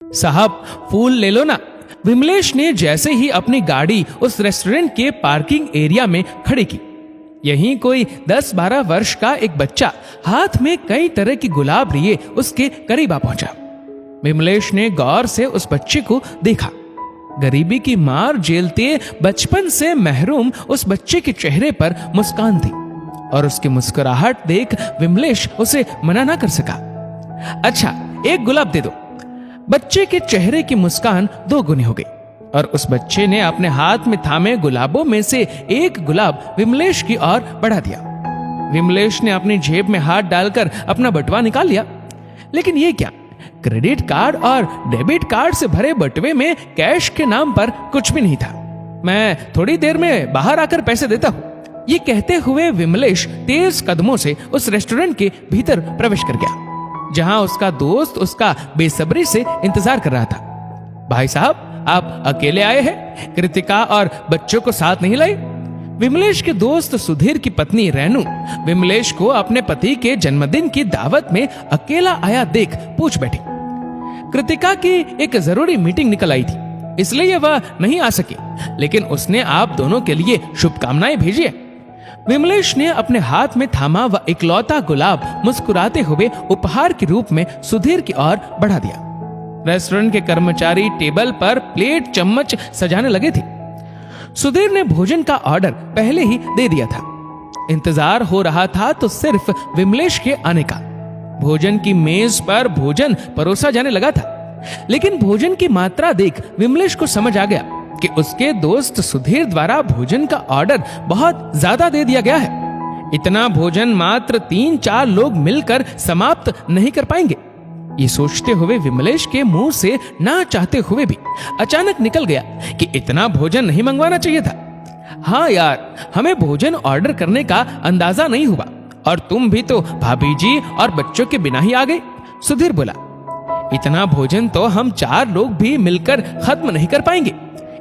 साहब फूल ले लो ना। विमलेश ने जैसे ही अपनी गाड़ी उस रेस्टोरेंट के पार्किंग एरिया में खड़ी की, यहीं कोई 10-12 वर्ष का एक बच्चा हाथ में कई तरह की गुलाब लिए उसके करीब आ पहुंचा। विमलेश ने गौर से उस बच्चे को देखा। गरीबी की मार झेलते बचपन से महरूम उस बच्चे के चेहरे पर मुस्कान थी और उसकी मुस्कुराहट देख विमलेश उसे मना ना कर सका। अच्छा, एक गुलाब दे दो। बच्चे के चेहरे की मुस्कान 2 गुनी हो गई और उस बच्चे ने अपने हाथ में थामे गुलाबों में से एक गुलाब विमलेश की ओर बढ़ा दिया। विमलेश ने अपनी जेब में हाथ डालकर अपना बटुआ निकाल लिया, लेकिन ये क्या, क्रेडिट कार्ड और डेबिट कार्ड से भरे बटुए में कैश के नाम पर कुछ भी नहीं था। मैं थोड़ी देर में बाहर आकर पैसे देता हूं। ये कहते हुए विमलेश तेज कदमों से उस रेस्टोरेंट के भीतर प्रवेश कर गया, जहां उसका दोस्त उसका बेसब्री से इंतजार कर रहा था। भाई साहब, आप अकेले आए हैं? कृतिका और बच्चों को साथ नहीं लाए? विमलेश के दोस्त सुधीर की पत्नी रेनू विमलेश को अपने पति के जन्मदिन की दावत में अकेला आया देख पूछ बैठी। कृतिका की एक जरूरी मीटिंग निकल आई थी, इसलिए वह नहीं आ सकी, लेकिन उसने आप दोनों के लिए शुभकामनाएं भेजी है। विमलेश ने अपने हाथ में थामा वह इकलौता गुलाब मुस्कुराते हुए उपहार के रूप में सुधीर की ओर बढ़ा दिया। रेस्टोरेंट के कर्मचारी टेबल पर प्लेट चम्मच सजाने लगे थे। सुधीर ने भोजन का ऑर्डर पहले ही दे दिया था। इंतजार हो रहा था तो सिर्फ विमलेश के आने का। भोजन की मेज पर भोजन परोसा जाने लगा था, लेकिन भोजन की मात्रा देख विमलेश को समझ आ गया कि उसके दोस्त सुधीर द्वारा भोजन का ऑर्डर बहुत ज्यादा दे दिया गया है। इतना भोजन मात्र 3-4 लोग मिलकर समाप्त नहीं कर पाएंगे। ये सोचते हुए विमलेश के मुंह से ना चाहते हुए भी अचानक निकल गया कि इतना भोजन नहीं मंगवाना चाहिए था। हाँ यार, हमें भोजन ऑर्डर करने का अंदाजा नहीं हुआ और तुम भी तो भाभी जी और बच्चों के बिना ही आ गए। सुधीर बोला, इतना भोजन तो हम 4 लोग भी मिलकर खत्म नहीं कर पाएंगे,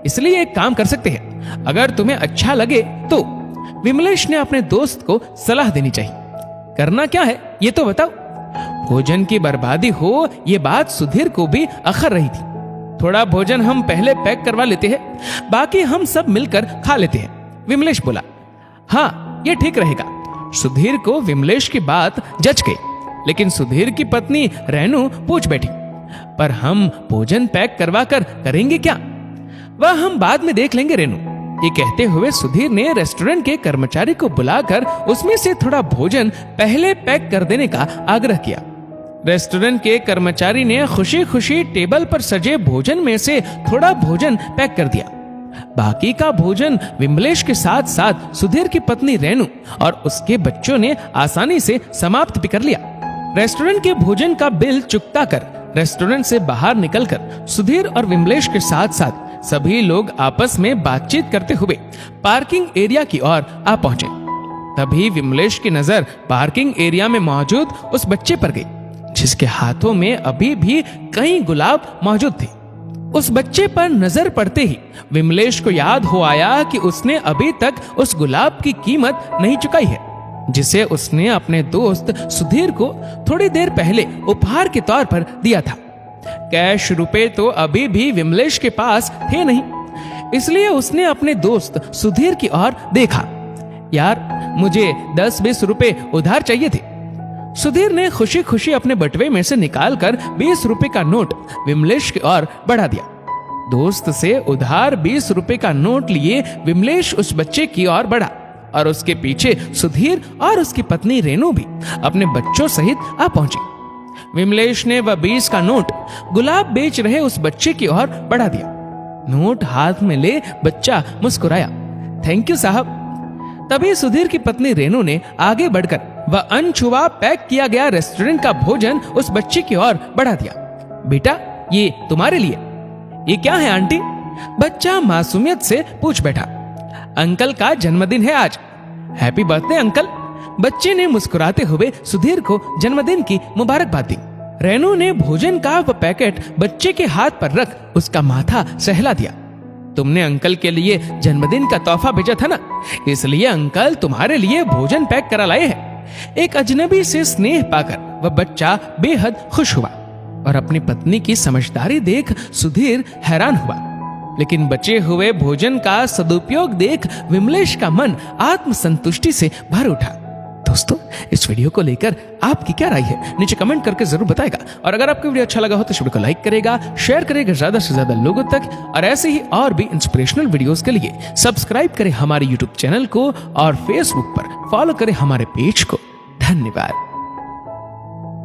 इसलिए एक काम कर सकते हैं, अगर तुम्हें अच्छा लगे तो। विमलेश ने अपने दोस्त को सलाह देनी चाहिए। करना क्या है ये तो बताओ। भोजन की बर्बादी हो ये बात सुधीर को भी अखर रही थी। थोड़ा भोजन हम पहले पैक करवा लेते हैं, बाकी हम सब मिलकर खा लेते हैं, विमलेश बोला। हाँ, ये ठीक रहेगा। सुधीर को विमलेश की बात जच गई, लेकिन सुधीर की पत्नी रेनू पूछ बैठी, पर हम भोजन पैक करवा कर करेंगे क्या? वह हम बाद में देख लेंगे रेनू। ये कहते हुए सुधीर ने रेस्टोरेंट के कर्मचारी को बुलाकर उसमें से थोड़ा भोजन पहले पैक कर देने का आग्रह किया। रेस्टोरेंट के कर्मचारी ने खुशी खुशी टेबल पर सजे भोजन में से थोड़ा भोजन पैक कर दिया। बाकी का भोजन विमलेश के साथ साथ सुधीर की पत्नी रेनू और उसके बच्चों ने आसानी से समाप्त भी कर लिया। रेस्टोरेंट के भोजन का बिल चुकता कर रेस्टोरेंट से बाहर निकलकर सुधीर और विमलेश के साथ साथ सभी लोग आपस में बातचीत करते हुए पार्किंग एरिया की ओर आ पहुंचे। तभी विमलेश की नजर पार्किंग एरिया में मौजूद उस बच्चे पर गई, जिसके हाथों में अभी भी कई गुलाब मौजूद थे। उस बच्चे पर नजर पड़ते ही विमलेश को याद हो आया कि उसने अभी तक उस गुलाब की कीमत नहीं चुकाई है, जिसे उसने अपने दोस्त सुधीर को थोड़ी देर पहले उपहार के तौर पर दिया था। कैश रुपए तो अभी भी विमलेश के पास थे नहीं, इसलिए उसने अपने दोस्त सुधीर की ओर देखा। यार, मुझे 10-20 रुपए उधार चाहिए थे। सुधीर ने खुशी खुशी अपने बटुए में से निकालकर 20 रुपए का नोट विमलेश की ओर बढ़ा दिया। दोस्त से उधार 20 रुपए का नोट लिए विमलेश उस बच्चे की ओर बढ़ा और उसके पीछे सुधीर और उसकी पत्नी रेनू भी अपने बच्चों सहित आ पहुंची। विमलेश ने वह 20 का नोट गुलाब बेच रहे उस बच्चे की ओर बढ़ा दिया। नोट हाथ में ले बच्चा मुस्कुराया, थैंक यू साहब। तभी सुधीर की पत्नी रेनू ने आगे बढ़कर वह अनछुआ पैक किया गया रेस्टोरेंट का भोजन उस बच्चे की ओर बढ़ा दिया। बेटा, ये तुम्हारे लिए। ये क्या है आंटी? बच्चा मासूमियत से पूछ बैठा। अंकल का जन्मदिन है आज। Happy birthday uncle. बच्चे ने मुस्कुराते हुए सुधीर को जन्मदिन की मुबारकबाद दी। रेनू ने भोजन का वह पैकेट बच्चे के हाथ पर रख उसका माथा सहला दिया। तुमने अंकल के लिए जन्मदिन का तोहफा भेजा था ना, इसलिए अंकल तुम्हारे लिए भोजन पैक करा लाए हैं। एक अजनबी से स्नेह पाकर वह बच्चा बेहद खुश हुआ। और अपनी पत्नी की समझदारी देख सुधीर हैरान हुआ, लेकिन बचे हुए भोजन का सदुपयोग देख विमलेश का मन आत्मसंतुष्टि से भर उठा। दोस्तों, इस वीडियो को लेकर आपकी क्या राय है, नीचे कमेंट करके जरूर बताएगा। और अगर आपको वीडियो अच्छा लगा हो तो इस वीडियो को लाइक करेगा, शेयर करेगा ज्यादा से ज्यादा लोगों तक। और ऐसे ही और भी इंस्पिरेशनल वीडियोस के लिए सब्सक्राइब करें हमारे यूट्यूब चैनल को और फेसबुक पर फॉलो करें हमारे पेज को। धन्यवाद।